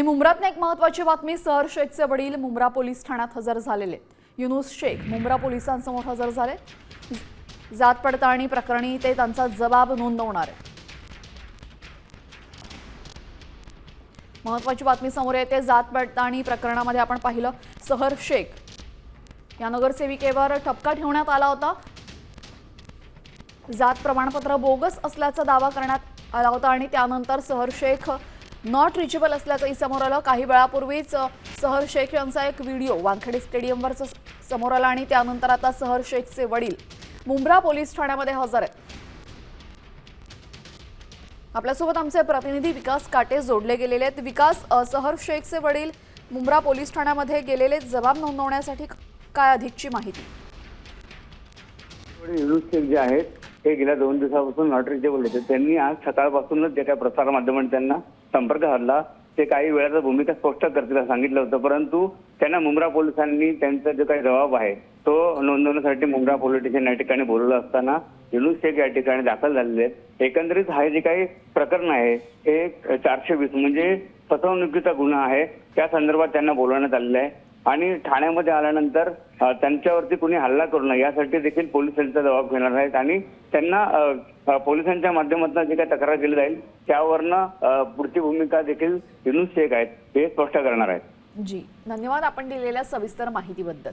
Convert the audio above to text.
मुंब्रात एक महत्त्वाची बातमी। सहर शेखचे वडील मुंब्रा पोलीस ठाण्यात हजर झालेले। युनुस शेख मुंब्रा पोलिसांसमोर हजर झाले। जात पडताळणी प्रकरणी ते त्यांचा जबाब नोंदवणार आहेत। महत्त्वाची बातमी समोर येते। जात पडताळणी प्रकरणामध्ये आपण पाहिलं, सहर शेख या नगरसेविकेवर ठपका ठेवण्यात आला होता। जात प्रमाणपत्र बोगस असल्याचा दावा करण्यात आला होता आणि त्यानंतर सहर शेख नॉट रिचेबल असल्याचंही समोर आलं। काही वेळापूर्वीच सहर शेख यांचा एक व्हिडिओ वानखेडे स्टेडियमवर समोर आला आणि त्यानंतर आता सहर शेखचे वडील मुंब्रा पोलीस ठाण्यामध्ये हजर आहेत। आपल्यासोबत आमचे प्रतिनिधी विकास काटे जोडले गेलेले आहेत। विकास, सहर शेखचे वडील मुंब्रा पोलीस ठाण्यामध्ये गेलेले जबाब नोंदवण्यासाठी, काय अधिकची माहिती? युनुस शेख जे आहेत ते गेल्या 2 दिवसापासून नॉट रिचेबल होते। त्यांनी आज सकाळपासूनच जे काही प्रसार माध्यमांनी त्यांना संपर्क साधला, ते काही वेळाचा भूमिका स्पष्ट करतील सांगितलं होतं, परंतु त्यांना मुंब्रा पोलिसांनी त्यांचा जो काही जबाब आहे तो नोंदवण्यासाठी मुंब्रा पोलीस स्टेशन या ठिकाणी बोलवलं असताना युनुस शेख या ठिकाणी दाखल झालेले आहेत। एकंदरीत हा जे काही प्रकरण आहे हे 420 म्हणजे फसवणुकीचा गुन्हा आहे, त्या संदर्भात त्यांना बोलवण्यात आलेलं आहे आणि ठाण्यामध्ये आल्यानंतर त्यांच्यावरती कोणी हल्ला करू नये यासाठी देखील पोलिसांचा जबाब घेणार आहेत आणि त्यांना पोलिसांच्या माध्यमातून जे काही तक्रार केली जाईल त्यावरनं पुढची भूमिका देखील युनुस शेख आहेत हे स्पष्ट करणार आहेत। जी, धन्यवाद आपण दिलेल्या सविस्तर माहितीबद्दल।